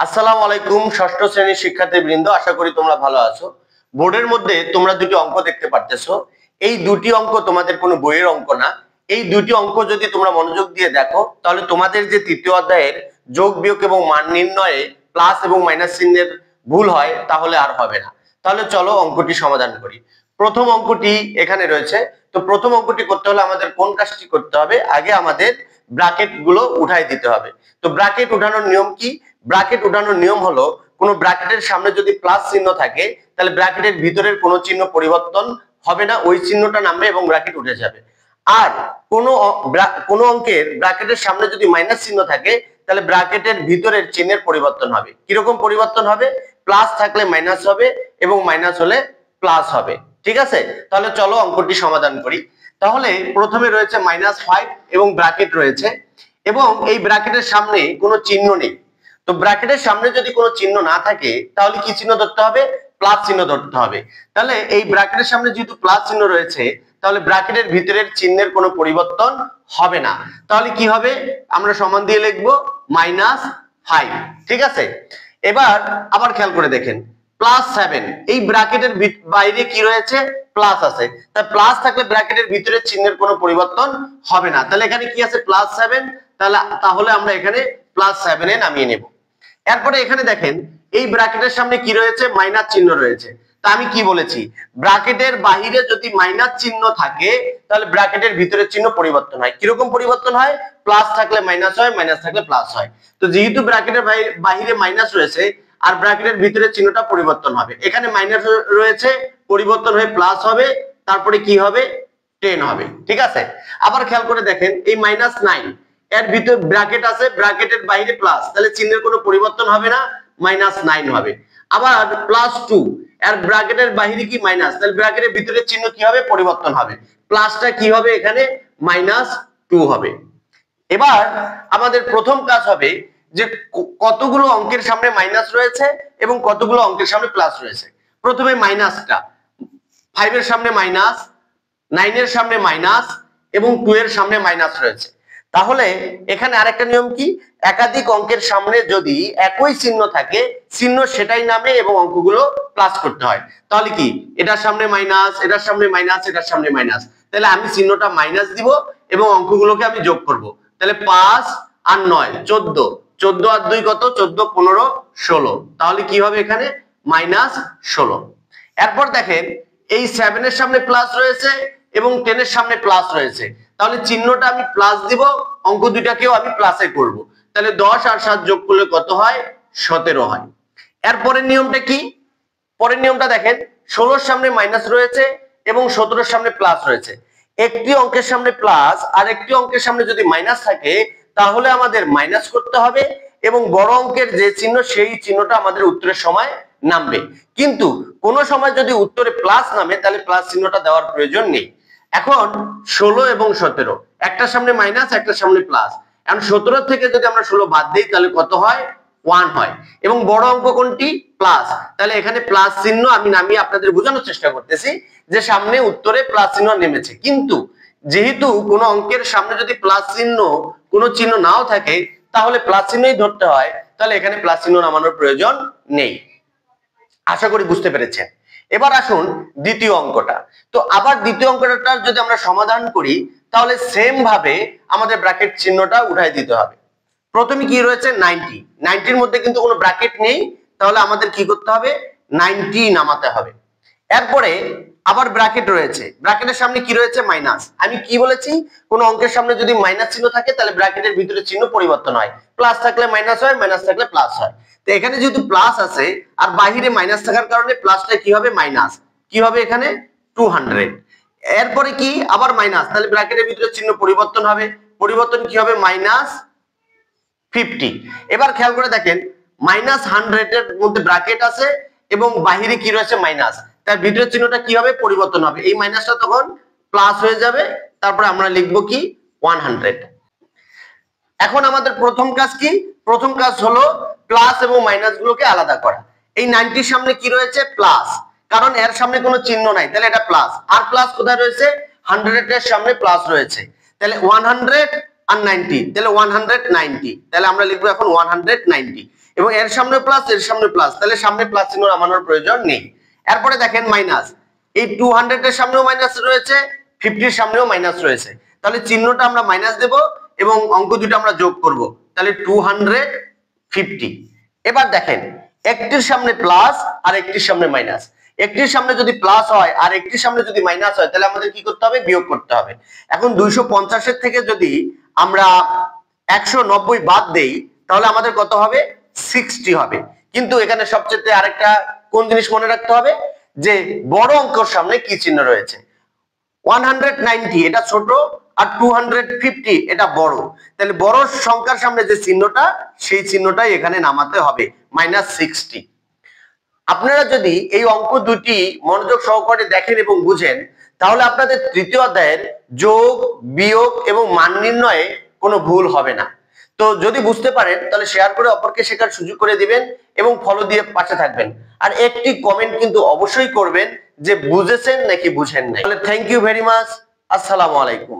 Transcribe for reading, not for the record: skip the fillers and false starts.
আসসালামু আলাইকুম ষষ্ঠ শ্রেণীর শিক্ষার্থীবৃন্দ, আশা করি তোমরা ভালো আছো। বোর্ডের মধ্যে তোমরা দুটি অঙ্ক দেখতে পারতেছো। এই দুটি অঙ্ক তোমাদের কোনো বইয়ের অঙ্ক না। এই দুটি অঙ্ক যদি তোমরা মনোযোগ দিয়ে দেখো তাহলে তোমাদের যে তৃতীয় অধ্যায়ের যোগ বিয়োগ এবং মান নির্ণয়ে প্লাস এবং মাইনাস চিহ্নের ভুল হয় তাহলে আর হবে না। তাহলে চলো অঙ্কটি সমাধান করি। প্রথম অঙ্কটি এখানে রয়েছে। তো প্রথম অঙ্কটি করতে হলে আমাদের কোন কাজটি করতে হবে? আগে আমাদের ব্র্যাকেট গুলো উঠাই দিতে হবে। তো ব্র্যাকেট উঠানোর নিয়ম কি? ব্র্যাকেট উঠানোর নিয়ম হলো, কোনো ব্র্যাকেটের সামনে যদি প্লাস চিহ্ন থাকে তাহলে ব্র্যাকেটের ভিতরের কোনো চিহ্ন পরিবর্তন হবে না, ওই চিহ্নটা নামবে এবং ব্র্যাকেট উঠে যাবে। আর কোনো অঙ্কের ব্র্যাকেটের সামনে যদি মাইনাস চিহ্ন থাকে তাহলে ব্র্যাকেটের ভিতরের চিহ্নের পরিবর্তন হবে। কিরকম পরিবর্তন হবে? প্লাস থাকলে মাইনাস হবে এবং মাইনাস হলে প্লাস হবে। ঠিক আছে, তাহলে চলো অঙ্কটি সমাধান করি। তাহলে প্রথমে রয়েছে -5 এবং ব্র্যাকেট রয়েছে এবং এই ব্র্যাকেটের সামনে কোনো চিহ্ন নেই। তো ব্র্যাকেটের সামনে যদি কোনো চিহ্ন না থাকে তাহলে কি চিহ্ন ধরতে হবে? প্লাস চিহ্ন ধরতে হবে। তাহলে এই ব্র্যাকেটের সামনে যেহেতু প্লাস চিহ্ন রয়েছে তাহলে ব্র্যাকেটের ভিতরের চিহ্নের কোনো পরিবর্তন হবে না। তাহলে কি হবে? আমরা সমান দিয়ে লিখবো -5। ঠিক আছে, এবার আবার খেয়াল করে দেখেন +7, এই ব্র্যাকেটের বাইরে কি রয়েছে? প্লাস আছে। তাই প্লাস থাকলে ব্র্যাকেটের ভিতরের চিহ্নের কোনো পরিবর্তন হবে না। তাহলে এখানে কি আছে? +7। তাহলে আমরা এখানে +7 এ নামিয়ে নেব। এরপরে এখানে দেখেন এই ব্র্যাকেটের সামনে কি রয়েছে? মাইনাস চিহ্ন রয়েছে। তা আমি কি বলেছি? ব্র্যাকেটের বাহিরে যদি মাইনাস চিহ্ন থাকে তাহলে ব্র্যাকেটের ভিতরের চিহ্ন পরিবর্তন হয়। কিরকম পরিবর্তন হয়? প্লাস থাকলে মাইনাস হয়, মাইনাস থাকলে প্লাস হয়। তো যেহেতু ব্র্যাকেটের বাহিরে মাইনাস রয়েছে আর ব্র্যাকেটের ভিতরের চিহ্নটা পরিবর্তন হবে। এখানে মাইনাস রয়েছে, পরিবর্তন হয়ে প্লাস হবে, তারপরে কি হবে? 10 হবে। ঠিক আছে, আবার খেয়াল করে দেখেন এই -9, এর ভিতর ব্র্যাকেট আছে, ব্র্যাকেটের বাইরে প্লাস, তাহলে চিহ্নের কোনো পরিবর্তন হবে না, -9 হবে। আবার +2, এর ব্র্যাকেটের বাইরে কি মাইনাস, তাহলে ব্র্যাকেটের ভিতরের চিহ্ন কি হবে? পরিবর্তন হবে। প্লাসটা কি হবে? এখানে -2 হবে। এবার আমাদের প্রথম কাজ হবে যে কতগুলো অঙ্কের সামনে মাইনাস রয়েছে এবং কতগুলো অঙ্কের সামনে প্লাস রয়েছে। প্রথমে মাইনাসটা, 5 এর সামনে মাইনাস, 9 এর সামনে মাইনাস এবং 2 এর সামনে মাইনাস রয়েছে। তাহলে এখানে আরেকটা নিয়ম কি? একাধিক অঙ্কের সামনে যদি একই চিহ্ন থাকে, চিহ্ন সেটাই নামে এবং অঙ্কগুলো প্লাস করতে হয়। তাহলে কি? এটার সামনে মাইনাস, এটার সামনে মাইনাস, এটার সামনে মাইনাস, তাহলে আমি চিহ্নটা মাইনাস দিব এবং অঙ্কগুলোকে আমি যোগ করব। তাহলে 5 আর 9 14, 14 আর 2 কত? 14, 15, 16, তাহলে কি হবে? এখানে -16। এরপর দেখেন এই 7 এর সামনে প্লাস রয়েছে এবং 10 এর সামনে প্লাস রয়েছে, তাহলে চিহ্নটা আমি প্লাস দিব, অঙ্ক দুইটাকেও আমি প্লাসে করব। তাহলে 10 আর 7 যোগ করলে কত হয়? 17 হয়। এরপরের নিয়মটা কি? পরের নিয়মটা দেখেন 16 এর সামনে মাইনাস রয়েছে এবং 17 এর সামনে প্লাস রয়েছে। একটি অঙ্কের সামনে প্লাস আর একটি অঙ্কের সামনে যদি মাইনাস থাকে তাহলে আমাদের মাইনাস করতে হবে এবং বড় অঙ্কের যে চিহ্ন সেই চিহ্নটা আমাদের উত্তরের সময় নামবে। কিন্তু কোন সময় যদি উত্তরে প্লাস নামে তাহলে প্লাস চিহ্নটা দেওয়ার প্রয়োজন নেই। এখন 16 এবং 17, একটার সামনে মাইনাস, একটার সামনে প্লাস। এখন 17 থেকে যদি আমরা 16 বাদ দিই তাহলে কত হয়? 1 হয়। এবং বড় অঙ্ক কোনটি? প্লাস। তাহলে এখানে প্লাস চিহ্ন আমি নামিয়ে আপনাদের বোঝানোর চেষ্টা করতেছি যে সামনে উত্তরে প্লাস চিহ্ন নেমেছে। কিন্তু যেহেতু কোনো অঙ্কের সামনে যদি প্লাস চিহ্ন কোনো চিহ্ন নাও থাকে তাহলে প্লাস চিহ্নই ধরতে হয়, তাহলে এখানে প্লাস চিহ্ন নামানোর প্রয়োজন নেই। আশা করি বুঝতে পেরেছেন। এবার আসুন দ্বিতীয় অঙ্কটা। তো আবার দ্বিতীয় অঙ্কটা যদি আমরা সমাধান করি তাহলে সেম ভাবে আমাদের ব্র্যাকেট চিহ্নটা উঠাই দিতে হবে। প্রথমে কি রয়েছে? 90, 90 এর মধ্যে কিন্তু কোনো ব্র্যাকেট নেই, তাহলে আমাদের কি করতে হবে? 90 নামাতে হবে। এরপরে আবার ব্র্যাকেট রয়েছে, ব্র্যাকেটের সামনে কি রয়েছে? মাইনাস। আমি কি বলেছি? কোন অঙ্কের সামনে যদি মাইনাস চিহ্ন থাকে তাহলে ব্র্যাকেটের ভিতরে চিহ্ন পরিবর্তন হয়, প্লাস থাকলে মাইনাস হয়, মাইনাস থাকলে প্লাস হয়। তো এখানে যেহেতু প্লাস আছে আর বাহিরে মাইনাস থাকার কারণে প্লাসটা কি হবে? মাইনাস। কি হবে এখানে? 200। এরপরে কি? আবার মাইনাস, তাহলে ব্র্যাকেটের ভিতরে চিহ্ন পরিবর্তন হবে, পরিবর্তন কি হবে? -50। এবার খেয়াল করে দেখেন -100 এর মধ্যে ব্র্যাকেট আছে এবং বাহিরে কি রয়েছে? মাইনাস, তার ভিতরের চিহ্নটা কি হবে? পরিবর্তন হবে। এই মাইনাসটা তখন প্লাস হয়ে যাবে, তারপরে আমরা লিখব কি? 100। এখন আমাদের প্রথম কাজ কি? প্রথম কাজ হলো প্লাস এবং মাইনাস গুলোকে আলাদা করা। এই 90 এর সামনে কি রয়েছে? প্লাস, কারণ এর সামনে কোনো চিহ্ন নাই, তাহলে এটা প্লাস। আর প্লাস কোথায় রয়েছে? 100 এর সামনে প্লাস রয়েছে, তাহলে 100 আর 90, তাহলে 190, তাহলে আমরা লিখবো এখন 190। এবং এর সামনে প্লাস এর সামনে প্লাস, তাহলে সামনে প্লাস চিহ্ন নামানোর প্রয়োজন নেই। এরপরে দেখেন মাইনাস, এই 200 এর সামনেও মাইনাস রয়েছে, 50 এর সামনেও মাইনাস রয়েছে, তাহলে চিহ্নটা আমরা মাইনাস দেব এবং অঙ্ক দুটো আমরা যোগ করব, তাহলে 250। এবার দেখেন একটির সামনে প্লাস আর একটির সামনে মাইনাস, একটির সামনে যদি প্লাস হয় আর একটির সামনে যদি মাইনাস হয় তাহলে আমাদের কি করতে হবে, বিয়োগ করতে হবে। এখন 250 এর থেকে যদি আমরা 190 বাদ দেই তাহলে আমাদের কত হবে, 60 হবে। কিন্তু এখানে সবচেয়ে আরেকটা কোন জিনিস মনে রাখতে হবে, যে বড় অঙ্কের সামনে কি চিহ্ন রয়েছে। 190 এটা ছোট আর 250 এটা বড়, তাহলে বড় সংখ্যার সামনে যে চিহ্নটা সেই চিহ্নটাই এখানে নামাতে হবে, -60। আপনারা যদি এই অঙ্ক দুটি মনোযোগ সহকারে দেখেন এবং বুঝেন তাহলে আপনাদের তৃতীয় অধ্যায়ের যোগ, বিয়োগ এবং মান নির্ণয়ে কোনো ভুল হবে না। তো যদি বুঝতে পারেন তাহলে শেয়ার করে অপরকে শেখার সুযোগ করে দিবেন এবং ফলো দিয়ে পাশে থাকবেন। আর একটি কমেন্ট কিন্তু অবশ্যই করবেন যে বুঝেছেন নাকি বুঝেন নাই। তাহলে থ্যাংক ইউ ভেরি মাচ, আসসালামু আলাইকুম।